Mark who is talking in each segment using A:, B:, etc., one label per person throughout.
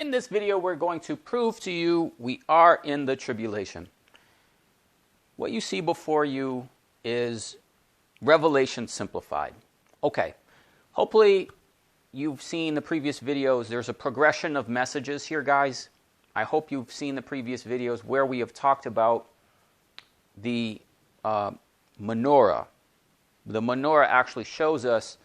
A: In this video, we're going to prove to you we are in the tribulation. What you see before you is Revelation simplified. Okay, hopefully you've seen the previous videos. There's a progression of messages here, guys. I hope you've seen the previous videos where we have talked about the menorah. The menorah actually shows us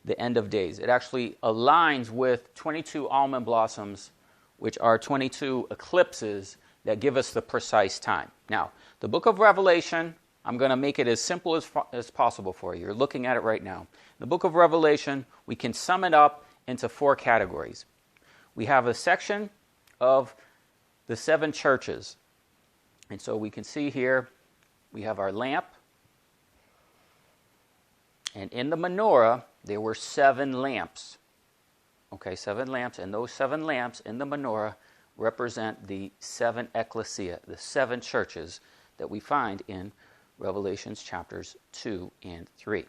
A: the end of days. It actually aligns with 22 almond blossoms, which are 22 eclipses that give us the precise time. Now, the book of Revelation, I'm going to make it as simple as possible for you. You're looking at it right now. The book of Revelation, we can sum it up into 4 categories. We have a section of the 7 churches. And so we can see here, we have our lamp. And in the menorah, there were 7 lamps. Okay, 7 lamps, and those 7 lamps in the menorah represent the 7 ecclesia, the 7 churches that we find in Revelations chapters 2 and 3.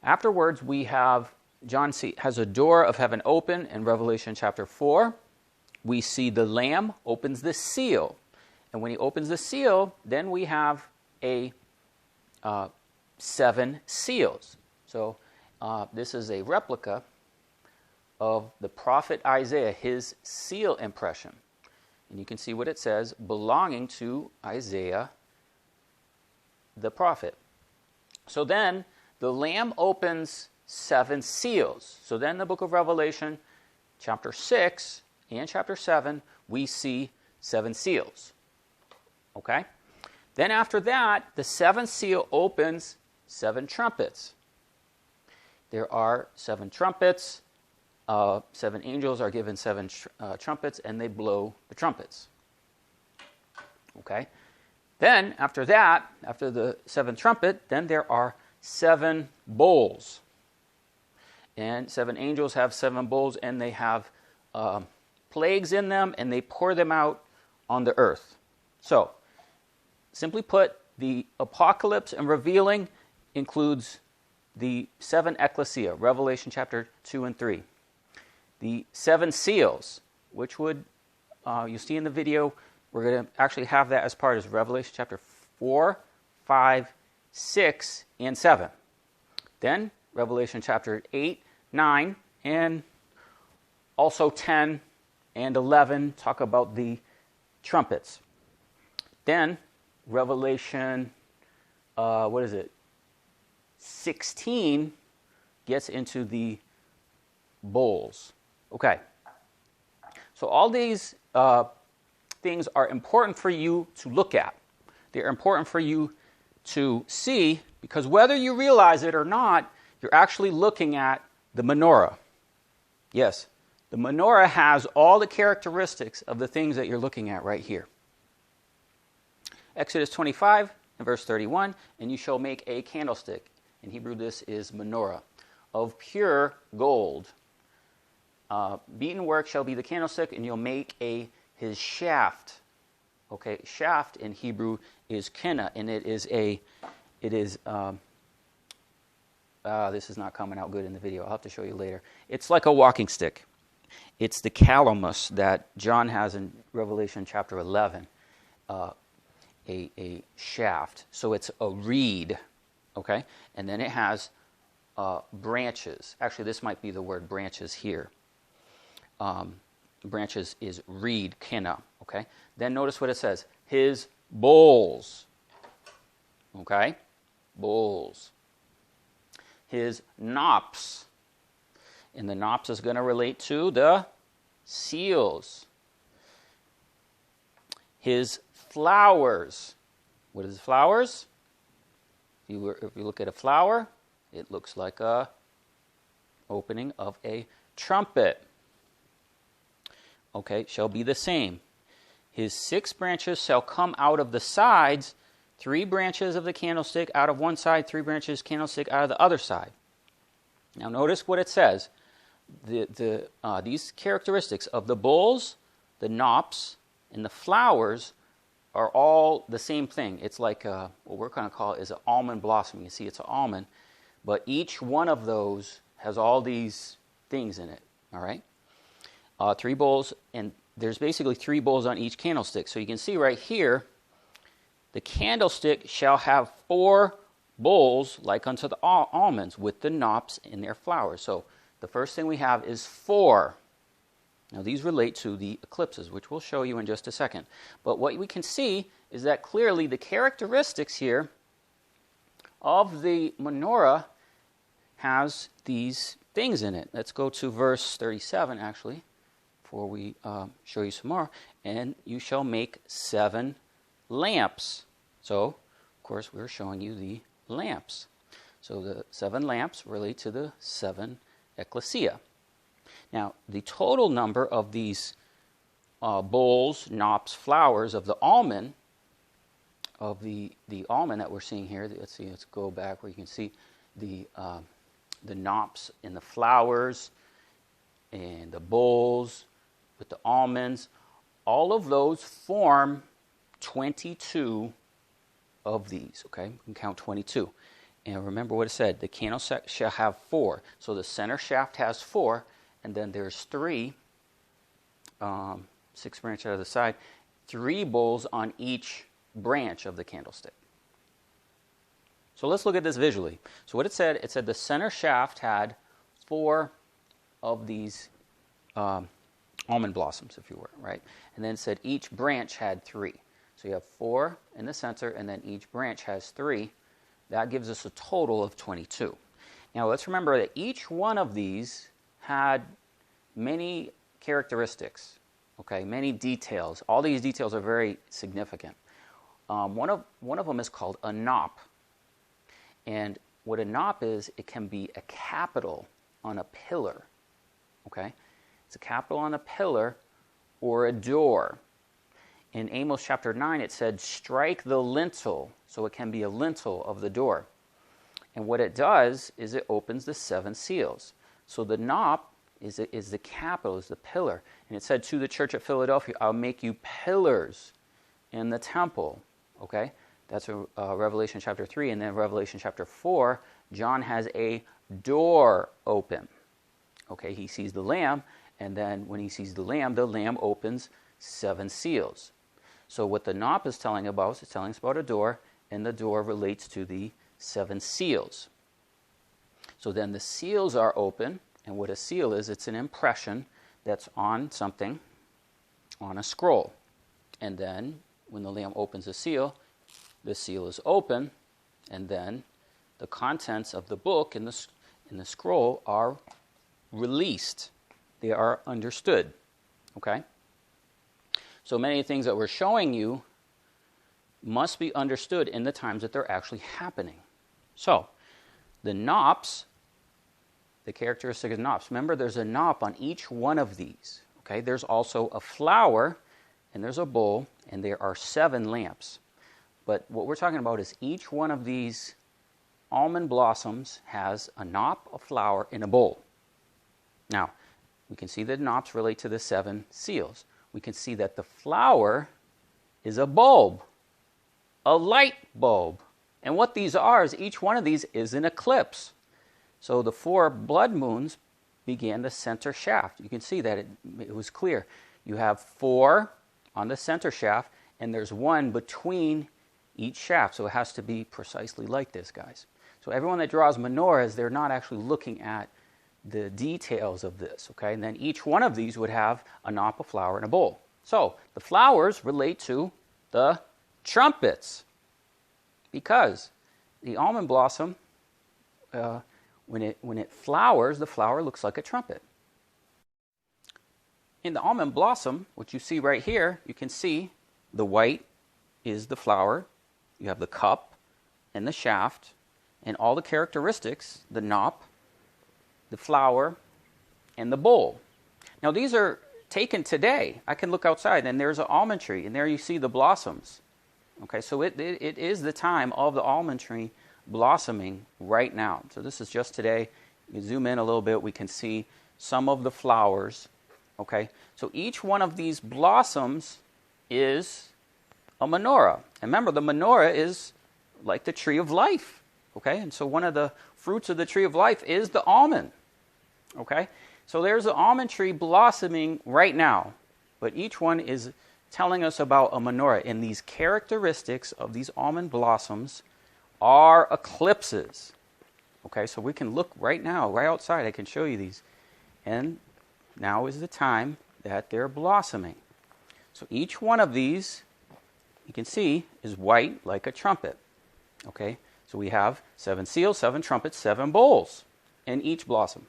A: Afterwards, we have, John has a door of heaven open in Revelation chapter 4. We see the Lamb opens the seal. And when he opens the seal, then we have a 7 seals. So this is a replica of the prophet Isaiah, his seal impression. And you can see what it says, belonging to Isaiah the prophet. So then the Lamb opens 7 seals. So then the book of Revelation, chapter 6 and chapter 7, we see 7 seals. Okay? Then after that, the 7th seal opens 7 trumpets. There are 7 trumpets. 7 angels are given 7 trumpets, and they blow the trumpets. Okay? Then, after that, after the 7th trumpet, then there are 7 bowls. And 7 angels have 7 bowls, and they have plagues in them, and they pour them out on the earth. So, simply put, the apocalypse and revealing includes the 7 ecclesia, Revelation chapter 2 and 3. The 7 seals, which would, you see in the video, we're going to actually have that as part of Revelation chapter 4, 5, 6, and 7. Then Revelation chapter 8, 9, and also 10 and 11 talk about the trumpets. Then Revelation, 16 gets into the bowls. Okay. So all these things are important for you to look at. They're important for you to see, because whether you realize it or not, you're actually looking at the menorah. Yes, the menorah has all the characteristics of the things that you're looking at right here. Exodus 25 and verse 31, and you shall make a candlestick. In Hebrew, this is menorah, of pure gold. Beaten work shall be the candlestick, and you'll make his shaft. Okay, shaft in Hebrew is kena, and this is not coming out good in the video. I'll have to show you later. It's like a walking stick. It's the calamus that John has in Revelation chapter 11, a shaft. So it's a reed, okay? And then it has branches. Actually, this might be the word branches here. Branches is reed, kena, okay? Then notice what it says. His bowls, okay? Bowls. His knops. And the knops is going to relate to the seals. His flowers. What is flowers? If you look at a flower, it looks like a opening of a trumpet. Okay, shall be the same. His 6 branches shall come out of the sides, 3 branches of the candlestick out of one side, 3 branches candlestick out of the other side. Now notice what it says. These characteristics of the bowls, the knops, and the flowers are all the same thing. It's like what we're going to call is an almond blossom. You see, it's an almond, but each one of those has all these things in it. All right. 3 bowls, and there's basically 3 bowls on each candlestick. So you can see right here, the candlestick shall have 4 bowls like unto the almonds with the knops in their flowers. So the first thing we have is 4. Now these relate to the eclipses, which we'll show you in just a second. But what we can see is that clearly the characteristics here of the menorah has these things in it. Let's go to verse 37 actually, before we show you some more. And you shall make 7 lamps. So, of course, we're showing you the lamps. So the 7 lamps relate to the 7 ecclesia. Now, the total number of these bowls, knops, flowers of the almond, the almond that we're seeing here, let's see, let's go back where you can see the knops and the flowers and the bowls with the almonds, all of those form 22 of these, okay? We can count 22. And remember what it said, the candlestick shall have 4. So the center shaft has 4, and then there's 3, 6 branches out of the side, 3 bowls on each branch of the candlestick. So let's look at this visually. So what it said the center shaft had 4 of these almond blossoms, if you were, right? And then it said each branch had 3. So you have 4 in the center, and then each branch has 3. That gives us a total of 22. Now let's remember that each one of these had many characteristics, okay, many details. All these details are very significant. One of them is called a knop. And what a knop is, it can be a capital on a pillar, okay? It's a capital on a pillar or a door. In Amos chapter 9, it said, strike the lintel, so it can be a lintel of the door. And what it does is it opens the 7 seals. So the knop is the capital, is the pillar. And it said to the church at Philadelphia, I'll make you pillars in the temple, okay? That's Revelation chapter 3. And then Revelation chapter 4, John has a door open. Okay, he sees the Lamb, and then when he sees the Lamb opens 7 seals. So what the knop is telling about, it's telling us about a door, and the door relates to the 7 seals. So then the seals are open, and what a seal is, it's an impression that's on something, on a scroll. And then when the Lamb opens the seal is open, and then the contents of the book in the scroll are released. They are understood. Okay? So many things that we're showing you must be understood in the times that they're actually happening. So, the knops, the characteristic of knops. Remember, there's a knop on each one of these. Okay? There's also a flower, and there's a bowl, and there are 7 lamps. But what we're talking about is each one of these almond blossoms has a knop, a flower, and a bowl. Now, we can see the knops relate to the 7 seals. We can see that the flower is a bulb, a light bulb. And what these are is each one of these is an eclipse. So the 4 blood moons began the center shaft. You can see that it was clear. You have 4 on the center shaft, and there's 1 between each shaft. So it has to be precisely like this, guys. So everyone that draws menorahs, they're not actually looking at the details of this, okay? And then each one of these would have a knop, a flower, and a bowl. So the flowers relate to the trumpets, because the almond blossom, when it flowers, the flower looks like a trumpet. In the almond blossom, what you see right here, you can see the white is the flower. You have the cup and the shaft, and all the characteristics, the knop, the flower, and the bowl. Now these are taken today. I can look outside, and there's an almond tree, and there you see the blossoms. Okay, so it is the time of the almond tree blossoming right now. So this is just today. You zoom in a little bit, we can see some of the flowers. Okay, so each one of these blossoms is a menorah. And remember, the menorah is like the tree of life. Okay, and so one of the fruits of the tree of life is the almond. Okay, So there's an almond tree blossoming right now, but each one is telling us about a menorah. And these characteristics of these almond blossoms are eclipses. Okay, so we can look right now, right outside. I can show you these. And now is the time that they're blossoming. So each one of these, you can see, is white like a trumpet. Okay, so we have 7 seals, 7 trumpets, 7 bowls in each blossom.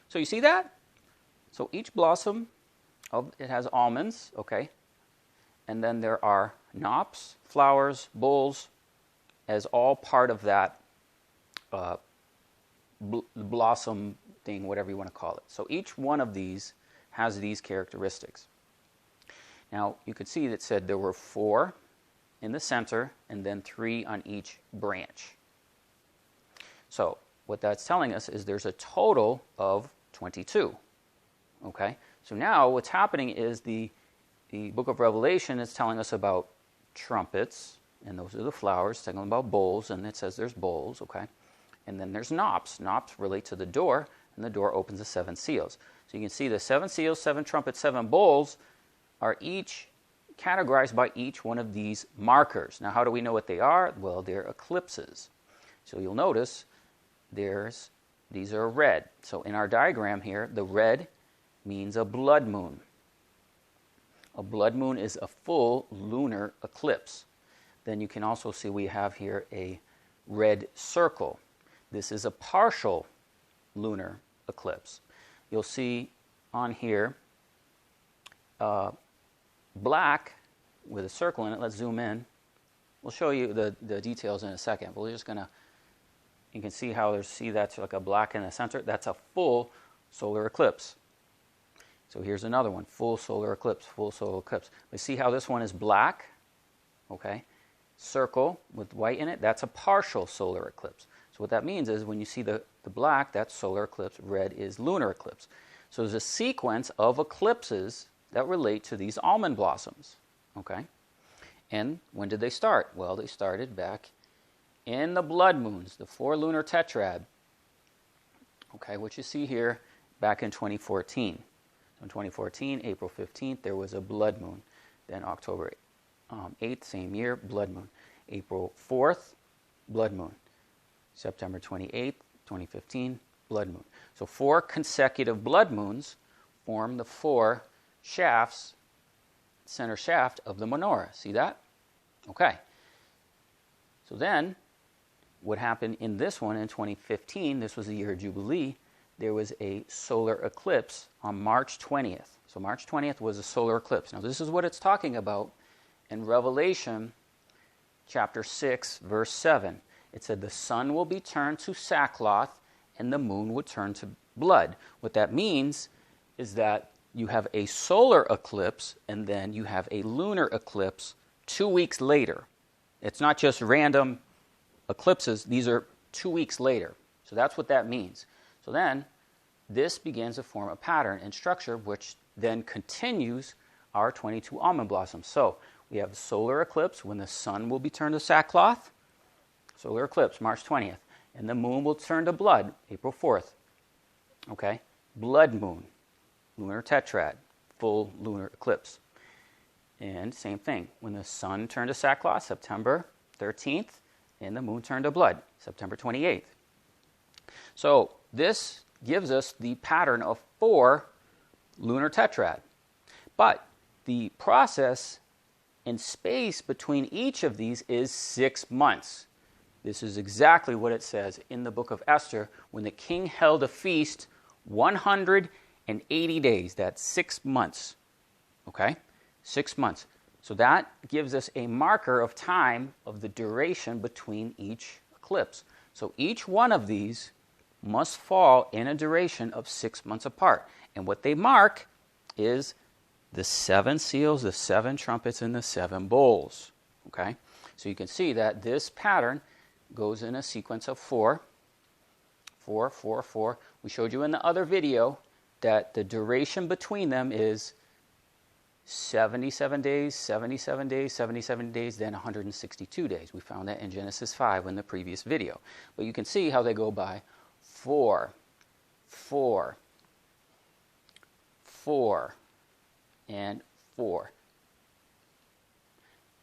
A: So you see that? So each blossom, it has almonds, okay? And then there are knops, flowers, bowls, as all part of that blossom thing, whatever you want to call it. So each one of these has these characteristics. Now, you could see that said there were 4 in the center and then 3 on each branch. So what that's telling us is there's a total of 22. Okay? So now what's happening is the book of Revelation is telling us about trumpets, and those are the flowers, telling about bowls, and it says there's bowls, okay? And then there's knops. Knops relate to the door, and the door opens the 7 seals. So you can see the 7 seals, 7 trumpets, 7 bowls are each categorized by each one of these markers. Now, how do we know what they are? Well, they're eclipses. So you'll notice these are red. So in our diagram here, the red means a blood moon. A blood moon is a full lunar eclipse. Then you can also see we have here a red circle. This is a partial lunar eclipse. You'll see on here black with a circle in it. Let's zoom in. We'll show you the details in a second. But we're just going to, you can see how that's like a black in the center. That's a full solar eclipse. So here's another one, full solar eclipse, full solar eclipse. But see how this one is black? Okay. Circle with white in it, that's a partial solar eclipse. So what that means is when you see the black, that's solar eclipse, red is lunar eclipse. So there's a sequence of eclipses that relate to these almond blossoms. Okay? And when did they start? Well, they started back in the blood moons, the 4 lunar tetrad. Okay, which you see here back in 2014. So in 2014, April 15th, there was a blood moon. Then October 8th, same year, blood moon. April 4th, blood moon. September 28th, 2015, blood moon. So 4 consecutive blood moons form the 4 shafts, center shaft of the menorah. See that? Okay. So then, what happened in this one in 2015, this was the year of Jubilee, there was a solar eclipse on March 20th. So March 20th was a solar eclipse. Now this is what it's talking about in Revelation chapter 6, verse 7. It said the sun will be turned to sackcloth and the moon would turn to blood. What that means is that you have a solar eclipse and then you have a lunar eclipse 2 weeks later. It's not just random eclipses. These are 2 weeks later. So that's what that means. So then this begins to form a pattern and structure which then continues our 22 almond blossoms. So we have solar eclipse when the sun will be turned to sackcloth. Solar eclipse, March 20th. And the moon will turn to blood, April 4th. Okay? Blood moon, lunar tetrad, full lunar eclipse. And same thing, when the sun turned to sackcloth, September 13th, and the moon turned to blood, September 28th. So this gives us the pattern of 4 lunar tetrad. But the process and space between each of these is 6 months. This is exactly what it says in the book of Esther when the king held a feast 180 days. That's 6 months. Okay? 6 months. So that gives us a marker of time of the duration between each eclipse. So each one of these must fall in a duration of 6 months apart. And what they mark is the 7 seals, the 7 trumpets, and the 7 bowls. Okay? So you can see that this pattern goes in a sequence of 4, 4, 4, 4. We showed you in the other video that the duration between them is 77 days, 77 days, 77 days, then 162 days. We found that in Genesis 5 in the previous video. But you can see how they go by 4, 4, 4, and 4.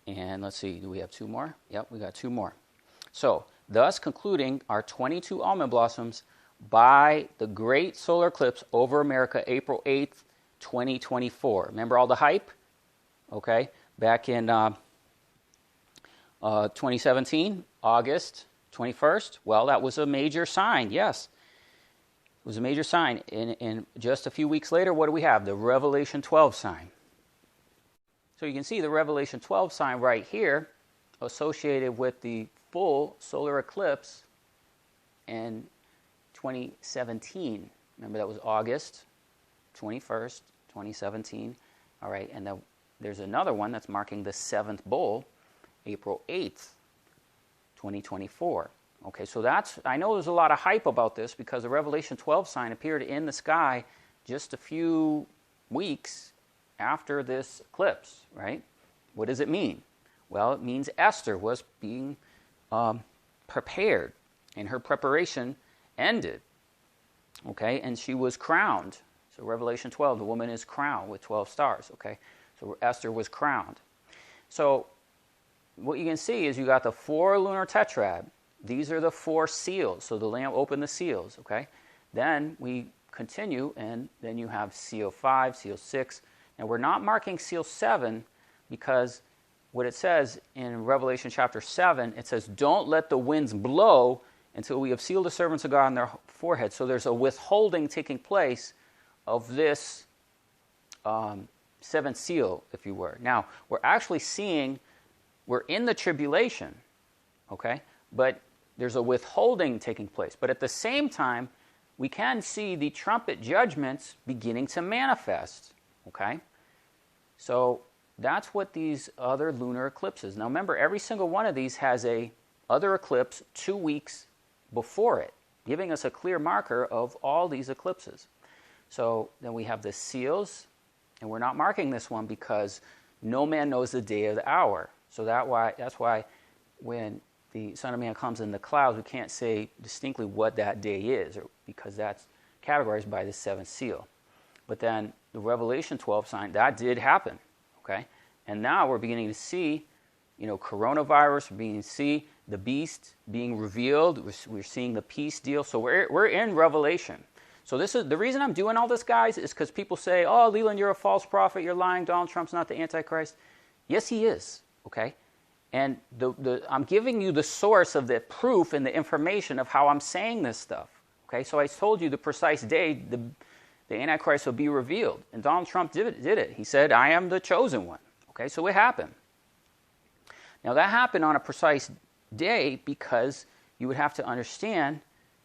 A: And let's see, do we have 2 more? Yep, we got 2 more. So, thus concluding our 22 almond blossoms by the great solar eclipse over America, April 8th, 2024. Remember all the hype? Okay, back in 2017, August 21st. Well, that was a major sign, yes. It was a major sign. And just a few weeks later, what do we have? The Revelation 12 sign. So you can see the Revelation 12 sign right here associated with the full solar eclipse in 2017. Remember, that was August 21st, 2017. All right, and there's another one that's marking the 7th bull, April 8th, 2024. Okay, so I know there's a lot of hype about this because the Revelation 12 sign appeared in the sky just a few weeks after this eclipse, right? What does it mean? Well, it means Esther was being prepared, and her preparation ended, okay? And she was crowned. So Revelation 12, the woman is crowned with 12 stars, okay? So Esther was crowned. So what you can see is you got the 4 lunar tetrad. These are the 4 seals. So the Lamb opened the seals, okay? Then we continue, and then you have seal 5, seal 6. And we're not marking seal 7 because what it says in Revelation chapter 7, it says, don't let the winds blow until we have sealed the servants of God on their forehead. So there's a withholding taking place of this 7th seal, if you were. Now, we're actually seeing, we're in the tribulation, okay? But there's a withholding taking place. But at the same time, we can see the trumpet judgments beginning to manifest, okay? So that's what these other lunar eclipses. Now remember, every single one of these has a other eclipse 2 weeks before it, giving us a clear marker of all these eclipses. So then we have the seals, and we're not marking this one because no man knows the day or the hour. So that's why when the Son of Man comes in the clouds, we can't say distinctly what that day is, because that's categorized by the 7th seal. But then the Revelation 12 sign, that did happen, okay? And now we're beginning to see, coronavirus, we're beginning to see the beast being revealed. We're seeing the peace deal. So we're in Revelation. So this is the reason I'm doing all this, guys, is because people say, oh, Leland, you're a false prophet, you're lying, Donald Trump's not the Antichrist. Yes, he is, okay? And I'm giving you the source of the proof and the information of how I'm saying this stuff, okay? So I told you the precise day the Antichrist will be revealed. And Donald Trump did it. He said, I am the chosen one, okay? So it happened. Now that happened on a precise day because you would have to understand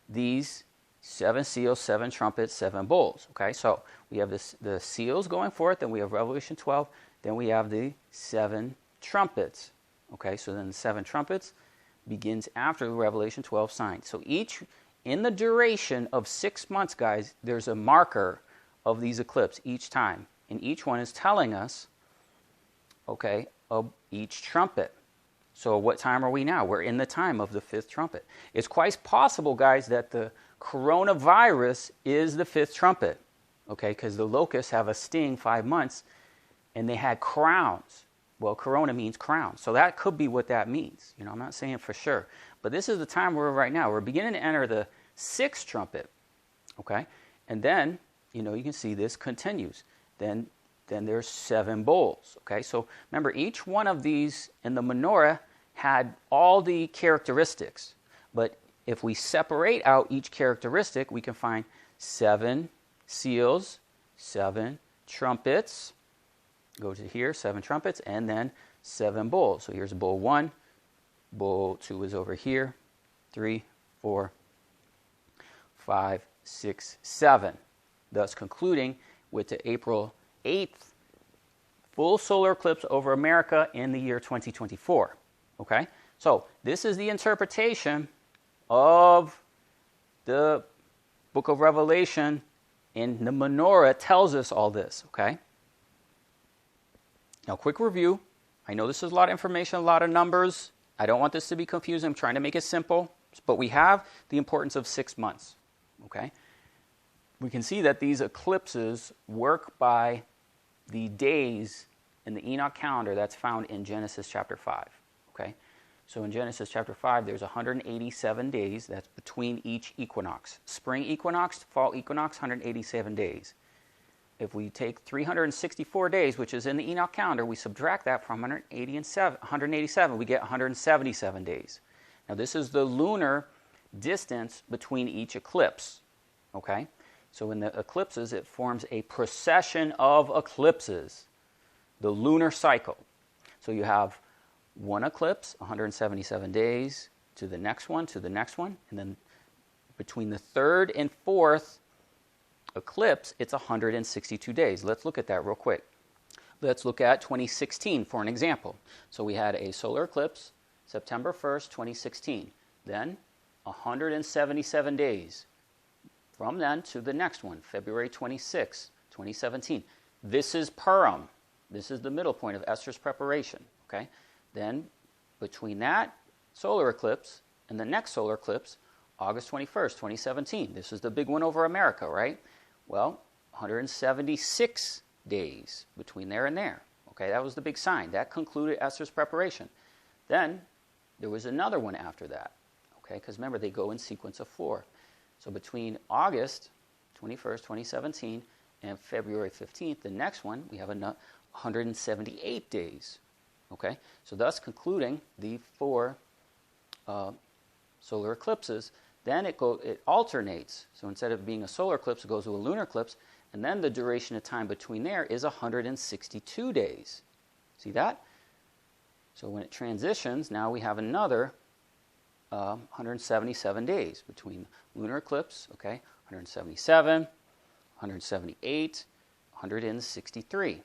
A: these 7 seals, 7 trumpets, 7 bowls. Okay, so we have the seals going forth, then we have Revelation 12, then we have the 7 trumpets. Okay, so then the 7 trumpets begins after the Revelation 12 sign. So each, in the duration of 6 months, guys, there's a marker of these eclipses each time. And each one is telling us, okay, of each trumpet. So what time are we now? We're in the time of the 5th trumpet. It's quite possible, guys, that the coronavirus is the 5th trumpet, okay, because the locusts have a sting 5 months, and they had crowns. Well, corona means crown, so that could be what that means. I'm not saying for sure, but this is the time we're right now. We're beginning to enter the 6th trumpet, okay, and then you can see this continues. Then there's 7 bowls, okay. So remember, each one of these in the menorah had all the characteristics, but if we separate out each characteristic, we can find 7 seals, 7 trumpets. Go to here, 7 trumpets, and then 7 bowls. So here's bowl 1. Bowl 2 is over here. 3, 4, 5, 6, 7. Thus concluding with the April 8th full solar eclipse over America in the year 2024. Okay? So this is the interpretation of the book of Revelation, and the menorah tells us all this, okay? Now, quick review. I know this is a lot of information, a lot of numbers. I don't want this to be confusing. I'm trying to make it simple. But we have the importance of 6 months, okay? we can see that these eclipses work by the days in the Enoch calendar that's found in Genesis chapter 5. Okay? So in Genesis chapter 5, there's 187 days. That's between each equinox. Spring equinox, fall equinox, 187 days. If we take 364 days, which is in the Enoch calendar, we subtract that from 187, we get 177 days. Now this is the lunar distance between each eclipse. Okay? So in the eclipses, it forms a procession of eclipses, the lunar cycle. So you have one eclipse, 177 days, to the next one, and then between the third and fourth eclipse, it's 162 days. Let's look at that real quick. Let's look at 2016 for an example. So we had a solar eclipse, September 1st, 2016. Then 177 days. From then to the next one, February 26, 2017. This is Purim. This is the middle point of Esther's preparation. Okay? Then, between that solar eclipse and the next solar eclipse, August 21st, 2017. This is the big one over America, right? Well, 176 days between there and there. Okay, that was the big sign. That concluded Esther's preparation. Then, there was another one after that. Okay, because remember, they go in sequence of 4. So between August 21st, 2017 and February 15th, the next one, we have 178 days. Okay, so thus concluding the 4 solar eclipses. Then it alternates. So instead of being a solar eclipse, it goes to a lunar eclipse, and then the duration of time between there is 162 days. See that? So when it transitions, now we have another 177 days between lunar eclipse, okay, 177, 178, 163.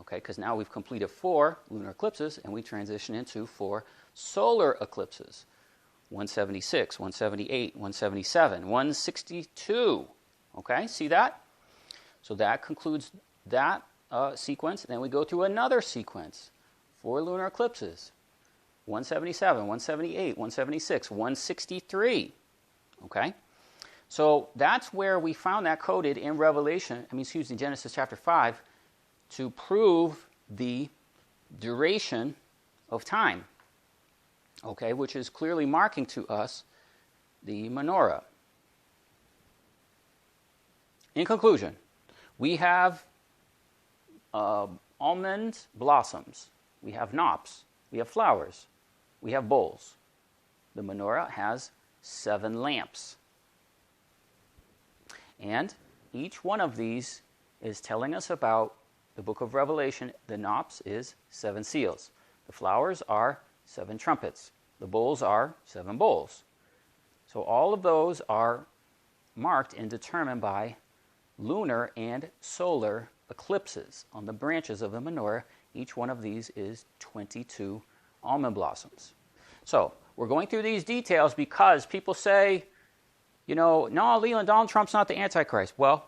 A: Okay, because now we've completed 4 lunar eclipses, and we transition into 4 solar eclipses. 176, 178, 177, 162. Okay, see that? So that concludes that sequence. Then we go through another sequence. 4 lunar eclipses. 177, 178, 176, 163. Okay? So that's where we found that coded in Genesis chapter 5, to prove the duration of time, okay, which is clearly marking to us the menorah. In conclusion, we have almond blossoms, we have knops, we have flowers, we have bowls. The menorah has 7 lamps. And each one of these is telling us about the book of Revelation. The knops is 7 seals. The flowers are 7 trumpets. The bowls are 7 bowls. So all of those are marked and determined by lunar and solar eclipses on the branches of the menorah. Each one of these is 22 almond blossoms. So we're going through these details because people say, no, Leland, Donald Trump's not the Antichrist. Well,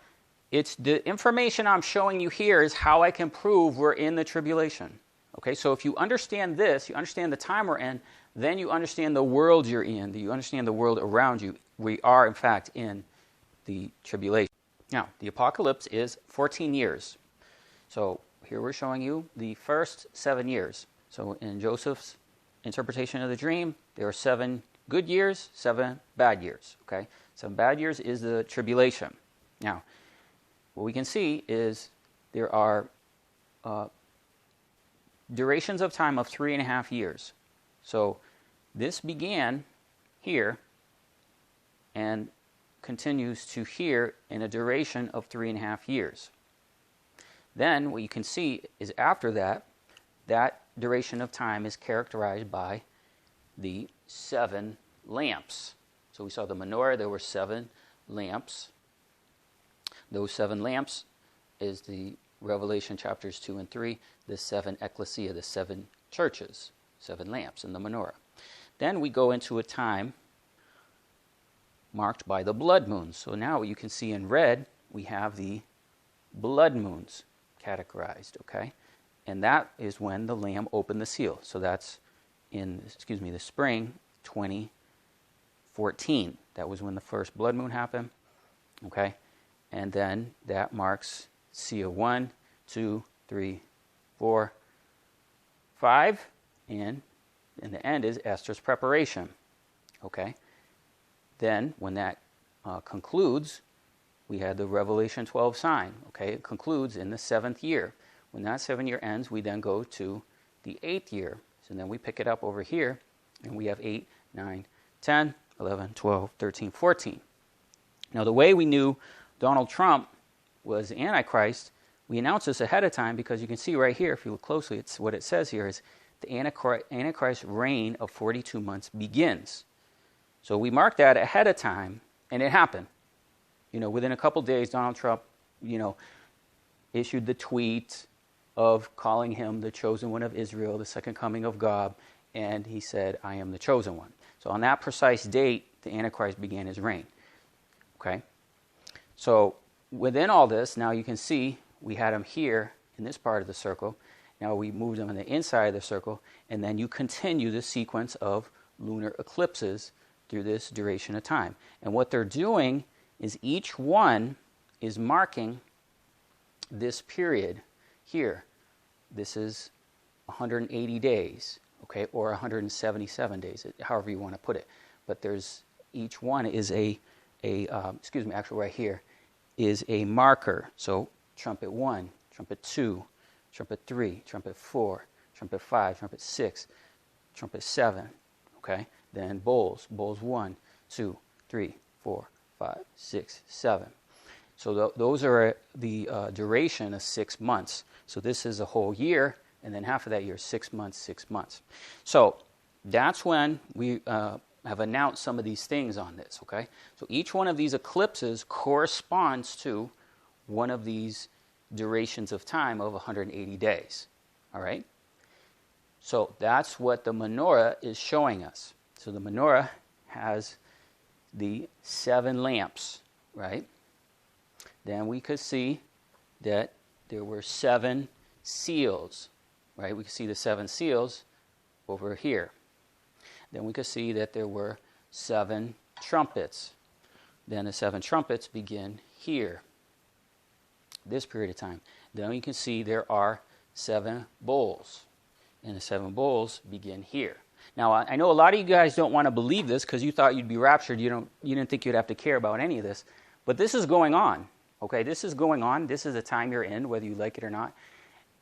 A: it's the information I'm showing you here is how I can prove we're in the tribulation. Okay, so if you understand this, you understand the time we're in, then you understand the world you're in, you understand the world around you. We are, in fact, in the tribulation. Now, the apocalypse is 14 years. So here we're showing you the first 7 years. So in Joseph's interpretation of the dream, there are 7 good years, 7 bad years. Okay, 7 bad years is the tribulation. Now, what we can see is there are durations of time of 3.5 years. So this began here and continues to here in a duration of 3.5 years. Then what you can see is after that, that duration of time is characterized by the 7 lamps. So we saw the menorah, there were 7 lamps. Those 7 lamps is the Revelation chapters 2 and 3, the 7 ecclesia, the 7 churches, 7 lamps in the menorah. Then we go into a time marked by the blood moons. So now what you can see in red, we have the blood moons categorized, okay? And that is when the Lamb opened the seal. So that's in, the spring 2014. That was when the first blood moon happened, okay? and then that marks seal 1, 2, 3, 4, 5, and in the end is Esther's preparation. Okay? Then, when that concludes, we had the Revelation 12 sign. Okay? It concludes in the 7th year. When that 7th year ends, we then go to the 8th year. So then we pick it up over here, and we have 8, 9, 10, 11, 12, 13, 14. Now, the way we knew Donald Trump was the Antichrist, we announced this ahead of time because you can see right here, if you look closely, it's what it says here is the Antichrist reign of 42 months begins. So we marked that ahead of time, and it happened. Within a couple days, Donald Trump, issued the tweet of calling him the chosen one of Israel, the second coming of God, and he said, I am the chosen one. So on that precise date, the Antichrist began his reign. Okay? So within all this, now you can see we had him here in this part of the circle. Now we moved him on the inside of the circle, and then you continue the sequence of lunar eclipses through this duration of time. And what they're doing is each one is marking this period here. This is 180 days, okay, or 177 days, however you want to put it. But there's each one is actually right here is a marker. So trumpet 1, trumpet 2, trumpet 3, trumpet 4, trumpet 5, trumpet 6, trumpet 7, okay? Then bowls 1, 2, 3, 4, 5, 6, 7. So those are the duration of 6 months. So this is a whole year, and then half of that year, 6 months, 6 months. So that's when we have announced some of these things on this, okay? So each one of these eclipses corresponds to one of these durations of time of 180 days, all right? So that's what the menorah is showing us. So the menorah has the 7 lamps, right? Then we could see that there were 7 seals, right? We could see the 7 seals over here. Then we could see that there were 7 trumpets. Then the 7 trumpets begin here, this period of time. Then you can see there are 7 bowls, and the 7 bowls begin here. Now, I know a lot of you guys don't want to believe this because you thought you'd be raptured. You didn't think you'd have to care about any of this. But this is going on, okay? This is going on. This is the time you're in, whether you like it or not.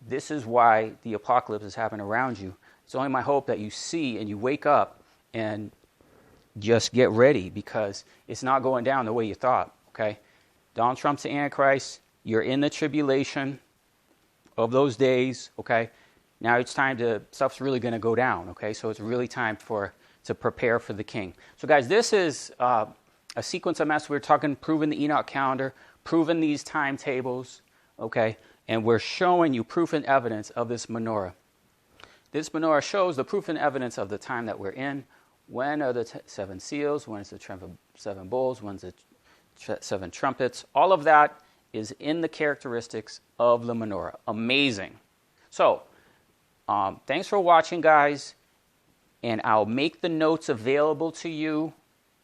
A: This is why the apocalypse is happening around you. It's only my hope that you see and you wake up and just get ready because it's not going down the way you thought, okay? Donald Trump's the Antichrist. You're in the tribulation of those days, okay? Now it's time stuff's really going to go down, okay? So it's really time to prepare for the king. So guys, this is a sequence of mess. We're talking, proving the Enoch calendar, proving these timetables, okay? And we're showing you proof and evidence of this menorah. This menorah shows the proof and evidence of the time that we're in. When are the 7 seals? When is the 7 bowls? When's the 7 trumpets? All of that is in the characteristics of the menorah. Amazing. So, thanks for watching, guys, and I'll make the notes available to you.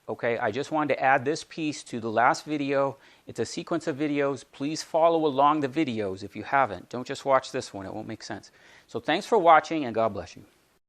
A: Okay, I just wanted to add this piece to the last video. It's a sequence of videos. Please follow along the videos if you haven't. Don't just watch this one. It won't make sense. So thanks for watching, and God bless you.